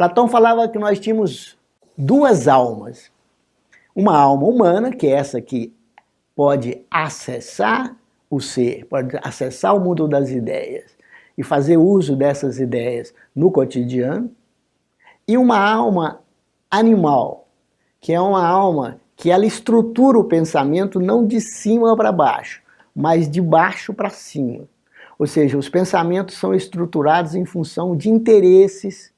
Platão falava que nós tínhamos duas almas. Uma alma humana, que é essa que pode acessar o ser, pode acessar o mundo das ideias e fazer uso dessas ideias no cotidiano. E uma alma animal, que é uma alma que ela estrutura o pensamento não de cima para baixo, mas de baixo para cima. Ou seja, os pensamentos são estruturados em função de interesses,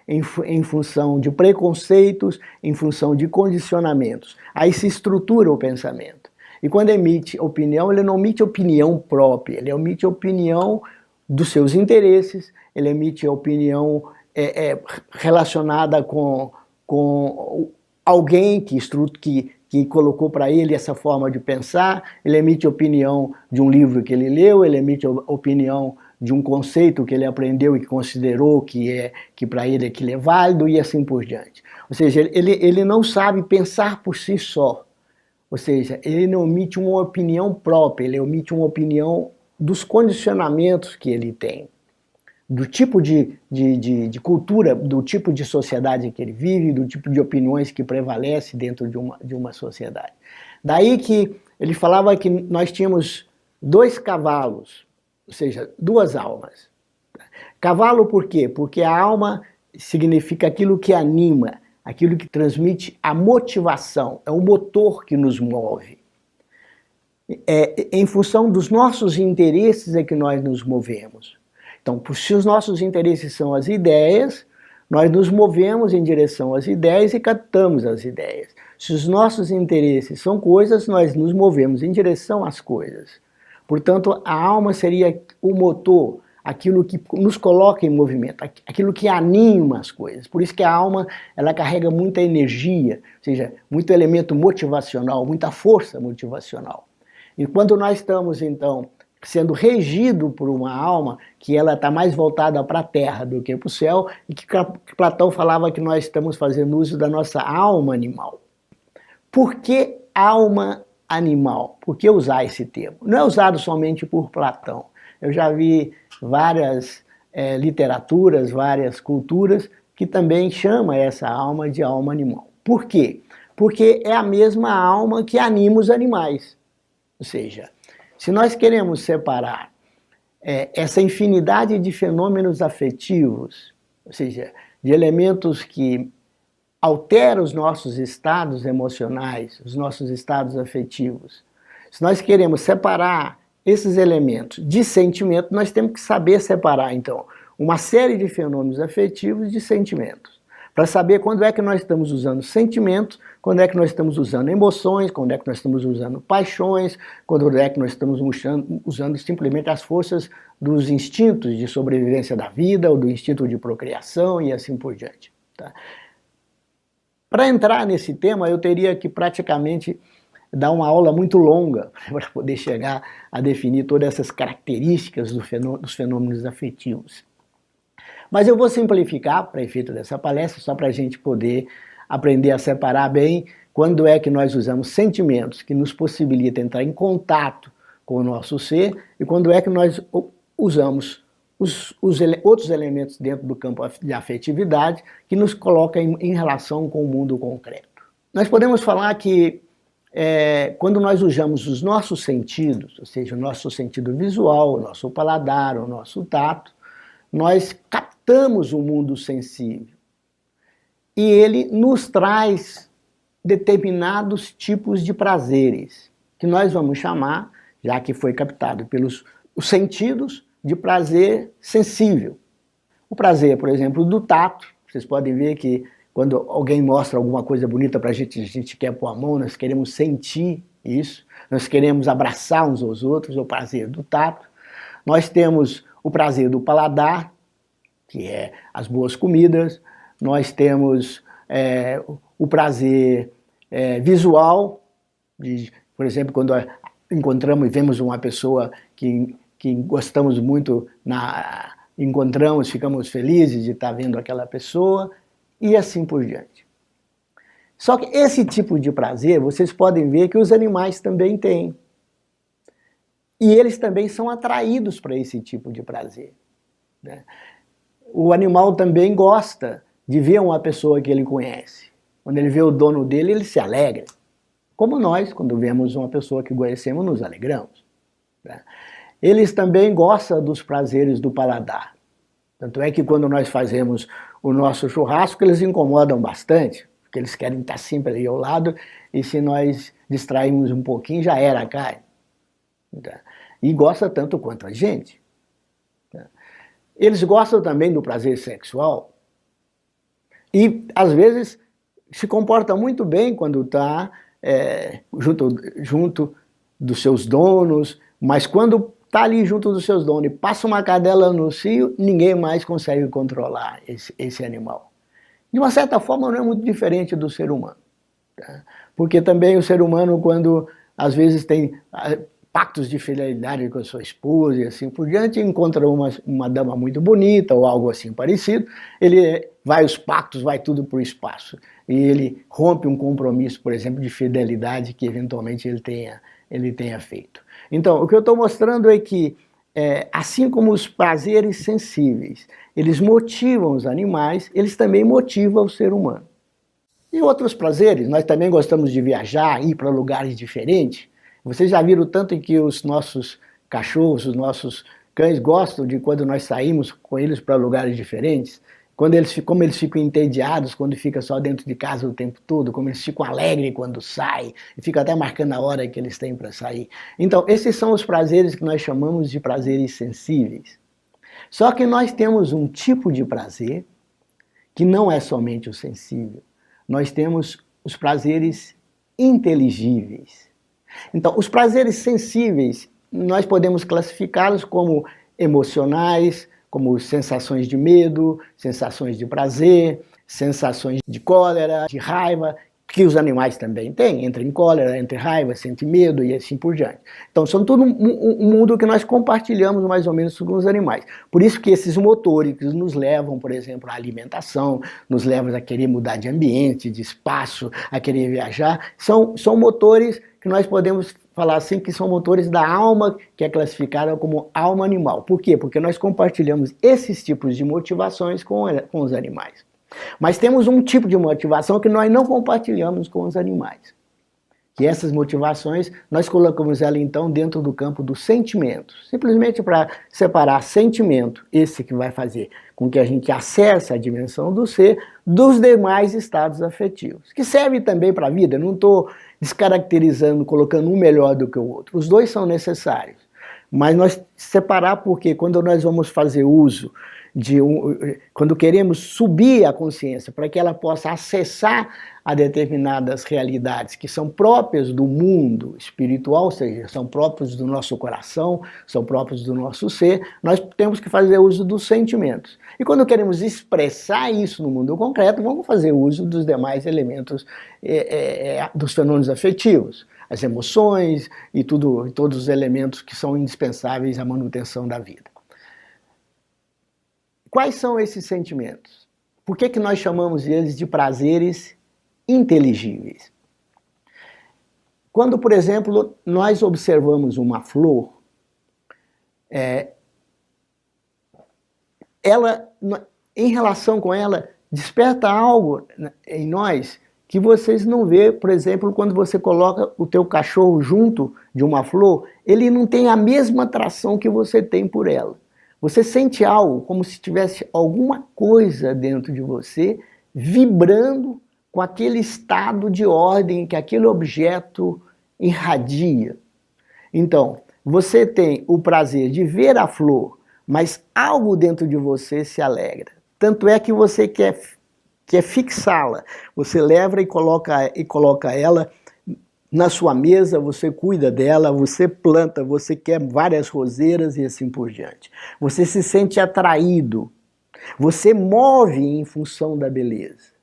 em função de preconceitos, em função de condicionamentos. Aí se estrutura o pensamento. E quando emite opinião, ele não emite opinião própria, ele emite opinião dos seus interesses, ele emite opinião relacionada com alguém que colocou para ele essa forma de pensar, ele emite opinião de um livro que ele leu, ele emite opinião de um conceito que ele aprendeu e que considerou que para ele aquilo é válido e assim por diante. Ou seja, ele não sabe pensar por si só. Ou seja, ele não emite uma opinião própria, ele emite uma opinião dos condicionamentos que ele tem, do tipo de cultura, do tipo de sociedade que ele vive, do tipo de opiniões que prevalece dentro de uma sociedade. Daí que ele falava que nós tínhamos dois cavalos, ou seja, duas almas. Cavalo por quê? Porque a alma significa aquilo que anima, aquilo que transmite a motivação, é o motor que nos move. Em função dos nossos interesses é que nós nos movemos. Então, se os nossos interesses são as ideias, nós nos movemos em direção às ideias e captamos as ideias. Se os nossos interesses são coisas, nós nos movemos em direção às coisas. Portanto, a alma seria o motor, aquilo que nos coloca em movimento, aquilo que anima as coisas. Por isso que a alma, ela carrega muita energia, ou seja, muito elemento motivacional, muita força motivacional. E quando nós estamos, então, sendo regido por uma alma que ela está mais voltada para a terra do que para o céu, e que Platão falava que nós estamos fazendo uso da nossa alma animal. Por que alma animal? Por que usar esse termo? Não é usado somente por Platão. Eu já vi várias literaturas, várias culturas que também chamam essa alma de alma animal. Por quê? Porque é a mesma alma que anima os animais. Ou seja, se nós queremos separar essa infinidade de fenômenos afetivos, ou seja, de elementos que alteram os nossos estados emocionais, os nossos estados afetivos, se nós queremos separar esses elementos de sentimento, nós temos que saber separar, então, uma série de fenômenos afetivos de sentimentos. Para saber quando é que nós estamos usando sentimentos, quando é que nós estamos usando emoções, quando é que nós estamos usando paixões, quando é que nós estamos usando simplesmente as forças dos instintos de sobrevivência da vida, ou do instinto de procriação e assim por diante. Tá? Para entrar nesse tema, eu teria que praticamente dar uma aula muito longa para poder chegar a definir todas essas características dos fenômenos afetivos. Mas eu vou simplificar para efeito dessa palestra, só para a gente poder aprender a separar bem quando é que nós usamos sentimentos que nos possibilitam entrar em contato com o nosso ser e quando é que nós usamos os outros elementos dentro do campo de afetividade que nos colocam em relação com o mundo concreto. Nós podemos falar que quando nós usamos os nossos sentidos, ou seja, o nosso sentido visual, o nosso paladar, o nosso tato, nós captamos o mundo sensível. E ele nos traz determinados tipos de prazeres, que nós vamos chamar, já que foi captado pelos os sentidos, de prazer sensível. O prazer, por exemplo, do tato. Vocês podem ver que quando alguém mostra alguma coisa bonita para a gente quer pôr a mão, nós queremos sentir isso, nós queremos abraçar uns aos outros, é o prazer do tato. Nós temos o prazer do paladar, que é as boas comidas. Nós temos o prazer visual, por exemplo, quando encontramos e vemos uma pessoa que gostamos muito, encontramos, ficamos felizes de estar vendo aquela pessoa, e assim por diante. Só que esse tipo de prazer, vocês podem ver que os animais também têm. E eles também são atraídos para esse tipo de prazer, né? O animal também gosta de ver uma pessoa que ele conhece. Quando ele vê o dono dele, ele se alegra. Como nós, quando vemos uma pessoa que conhecemos, nos alegramos. Tá? Eles também gostam dos prazeres do paladar. Tanto é que quando nós fazemos o nosso churrasco, eles incomodam bastante, porque eles querem estar sempre ali ao lado, e se nós distrairmos um pouquinho, já era a carne. Tá? E gosta tanto quanto a gente. Tá? Eles gostam também do prazer sexual, e às vezes se comporta muito bem quando está junto dos seus donos, mas quando está ali junto dos seus donos e passa uma cadela no cio, ninguém mais consegue controlar esse animal. De uma certa forma não é muito diferente do ser humano. Tá? Porque também o ser humano, quando às vezes tem pactos de fidelidade com a sua esposa e assim por diante, encontra uma dama muito bonita ou algo assim parecido, ele vai os pactos, vai tudo para o espaço. E ele rompe um compromisso, por exemplo, de fidelidade que eventualmente ele tenha feito. Então, o que eu estou mostrando é que, assim como os prazeres sensíveis, eles motivam os animais, eles também motivam o ser humano. E outros prazeres, nós também gostamos de viajar, ir para lugares diferentes. Vocês já viram tanto em que os nossos cachorros, os nossos cães gostam de quando nós saímos com eles para lugares diferentes? Como eles ficam entediados quando fica só dentro de casa o tempo todo, como eles ficam alegres quando saem, e ficam até marcando a hora que eles têm para sair. Então, esses são os prazeres que nós chamamos de prazeres sensíveis. Só que nós temos um tipo de prazer que não é somente o sensível. Nós temos os prazeres inteligíveis. Então, os prazeres sensíveis, nós podemos classificá-los como emocionais, como sensações de medo, sensações de prazer, sensações de cólera, de raiva, que os animais também têm, entra em cólera, entra em raiva, sente medo e assim por diante. Então, são todo um mundo que nós compartilhamos mais ou menos com os animais. Por isso que esses motores que nos levam, por exemplo, à alimentação, nos levam a querer mudar de ambiente, de espaço, a querer viajar, são motores que nós podemos falar assim que são motores da alma, que é classificada como alma animal. Por quê? Porque nós compartilhamos esses tipos de motivações com os animais. Mas temos um tipo de motivação que nós não compartilhamos com os animais. Que essas motivações, nós colocamos ela então dentro do campo dos sentimentos. Simplesmente para separar sentimento, esse que vai fazer com que a gente acesse a dimensão do ser, dos demais estados afetivos. Que serve também para a vida, não estou descaracterizando, colocando um melhor do que o outro. Os dois são necessários. Mas nós separar porque quando nós vamos fazer uso quando queremos subir a consciência para que ela possa acessar a determinadas realidades que são próprias do mundo espiritual, ou seja, são próprias do nosso coração, são próprios do nosso ser, nós temos que fazer uso dos sentimentos. E quando queremos expressar isso no mundo concreto, vamos fazer uso dos demais elementos dos fenômenos afetivos, as emoções e todos os elementos que são indispensáveis à manutenção da vida. Quais são esses sentimentos? Por que nós chamamos eles de prazeres inteligíveis? Quando, por exemplo, nós observamos uma flor, em relação com ela, desperta algo em nós que vocês não vê, por exemplo, quando você coloca o teu cachorro junto de uma flor, ele não tem a mesma atração que você tem por ela. Você sente algo, como se tivesse alguma coisa dentro de você, vibrando com aquele estado de ordem que aquele objeto irradia. Então, você tem o prazer de ver a flor, mas algo dentro de você se alegra. Tanto é que você quer fixá-la. Você leva e coloca ela na sua mesa, você cuida dela, você planta, você quer várias roseiras e assim por diante. Você se sente atraído, você move em função da beleza.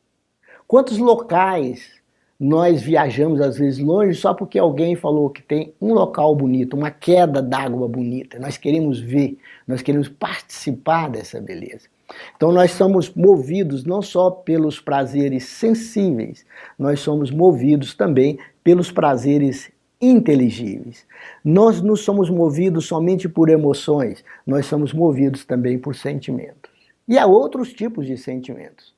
Quantos locais nós viajamos às vezes longe só porque alguém falou que tem um local bonito, uma queda d'água bonita, nós queremos ver, nós queremos participar dessa beleza. Então nós somos movidos não só pelos prazeres sensíveis, nós somos movidos também pelos prazeres inteligíveis. Nós não somos movidos somente por emoções, nós somos movidos também por sentimentos. E há outros tipos de sentimentos.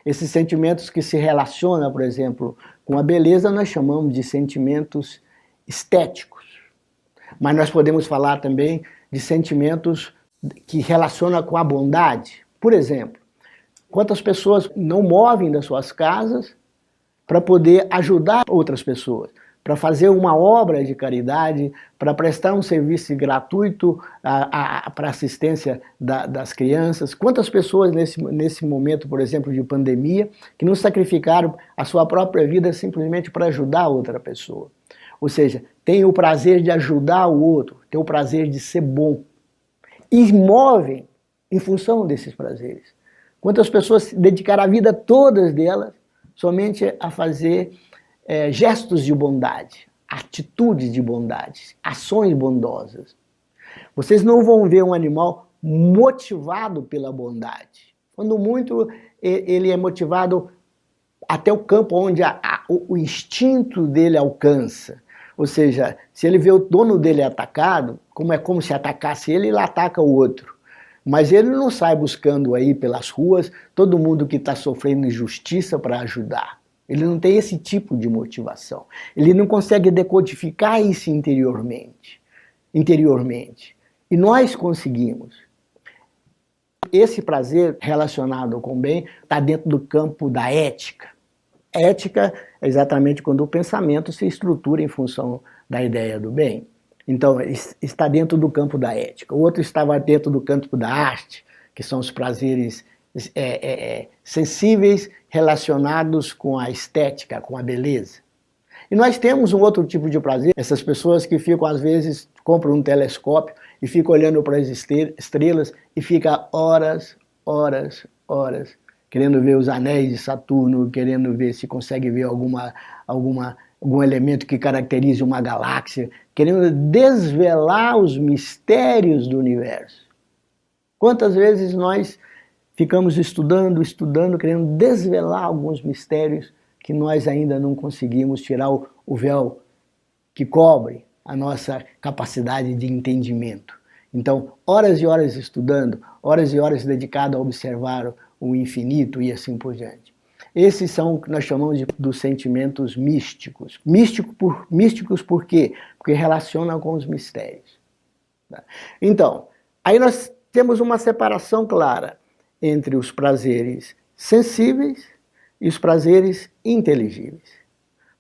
Esses sentimentos que se relacionam, por exemplo, com a beleza, nós chamamos de sentimentos estéticos. Mas nós podemos falar também de sentimentos que relacionam com a bondade. Por exemplo, quantas pessoas não movem das suas casas para poder ajudar outras pessoas, para fazer uma obra de caridade, para prestar um serviço gratuito para assistência das crianças. Quantas pessoas nesse momento, por exemplo, de pandemia, que não sacrificaram a sua própria vida simplesmente para ajudar outra pessoa. Ou seja, tem o prazer de ajudar o outro, tem o prazer de ser bom. E movem em função desses prazeres. Quantas pessoas dedicaram a vida todas delas somente a fazer gestos de bondade, atitudes de bondade, ações bondosas. Vocês não vão ver um animal motivado pela bondade. Quando muito, ele é motivado até o campo onde o instinto dele alcança. Ou seja, se ele vê o dono dele atacado, como se atacasse ele ataca o outro. Mas ele não sai buscando aí pelas ruas todo mundo que está sofrendo injustiça para ajudar. Ele não tem esse tipo de motivação. Ele não consegue decodificar isso interiormente. E nós conseguimos. Esse prazer relacionado com o bem está dentro do campo da ética. Ética é exatamente quando o pensamento se estrutura em função da ideia do bem. Então, está dentro do campo da ética. O outro estava dentro do campo da arte, que são os prazeres sensíveis relacionados com a estética, com a beleza. E nós temos um outro tipo de prazer, essas pessoas que ficam, às vezes, compram um telescópio e ficam olhando para as estrelas e ficam horas, querendo ver os anéis de Saturno, querendo ver se consegue ver algum elemento que caracterize uma galáxia, querendo desvelar os mistérios do universo. Quantas vezes nós ficamos estudando, querendo desvelar alguns mistérios que nós ainda não conseguimos tirar o véu que cobre a nossa capacidade de entendimento. Então, horas e horas estudando, horas e horas dedicado a observar o infinito e assim por diante. Esses são o que nós chamamos dos sentimentos místicos. Místicos por quê? Porque relacionam com os mistérios. Então, aí nós temos uma separação clara entre os prazeres sensíveis e os prazeres inteligíveis.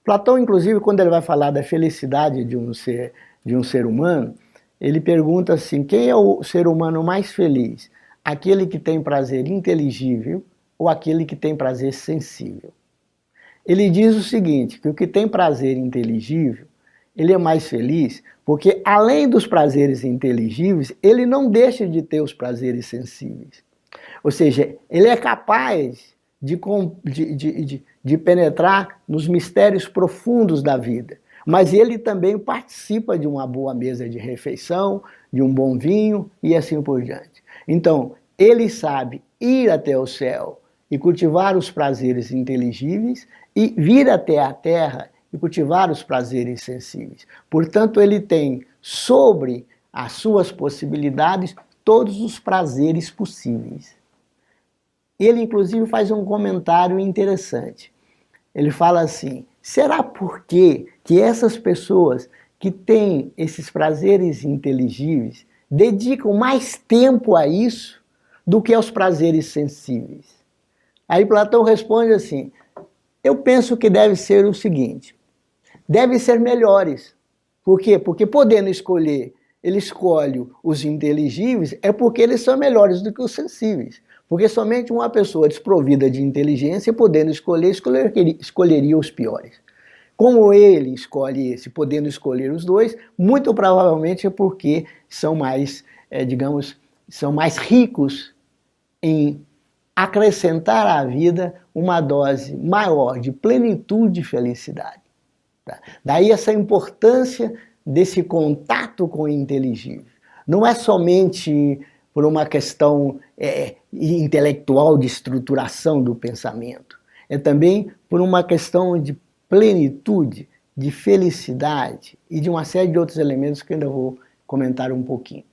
Platão, inclusive, quando ele vai falar da felicidade de um ser humano, ele pergunta assim, quem é o ser humano mais feliz? Aquele que tem prazer inteligível ou aquele que tem prazer sensível? Ele diz o seguinte, que o que tem prazer inteligível, ele é mais feliz, porque além dos prazeres inteligíveis, ele não deixa de ter os prazeres sensíveis. Ou seja, ele é capaz de penetrar nos mistérios profundos da vida. Mas ele também participa de uma boa mesa de refeição, de um bom vinho e assim por diante. Então, ele sabe ir até o céu e cultivar os prazeres inteligíveis e vir até a terra e cultivar os prazeres sensíveis. Portanto, ele tem sobre as suas possibilidades todos os prazeres possíveis. Ele, inclusive, faz um comentário interessante. Ele fala assim, será porque que essas pessoas que têm esses prazeres inteligíveis dedicam mais tempo a isso do que aos prazeres sensíveis? Aí Platão responde assim, eu penso que deve ser o seguinte, devem ser melhores. Por quê? Porque podendo escolher, ele escolhe os inteligíveis, é porque eles são melhores do que os sensíveis. Porque somente uma pessoa desprovida de inteligência, podendo escolheria os piores. Como ele escolhe esse, podendo escolher os dois, muito provavelmente é porque são mais, são mais ricos em acrescentar à vida uma dose maior de plenitude e felicidade. Tá? Daí essa importância desse contato com o inteligível. Não é somente por uma questão intelectual de estruturação do pensamento. É também por uma questão de plenitude, de felicidade e de uma série de outros elementos que eu ainda vou comentar um pouquinho.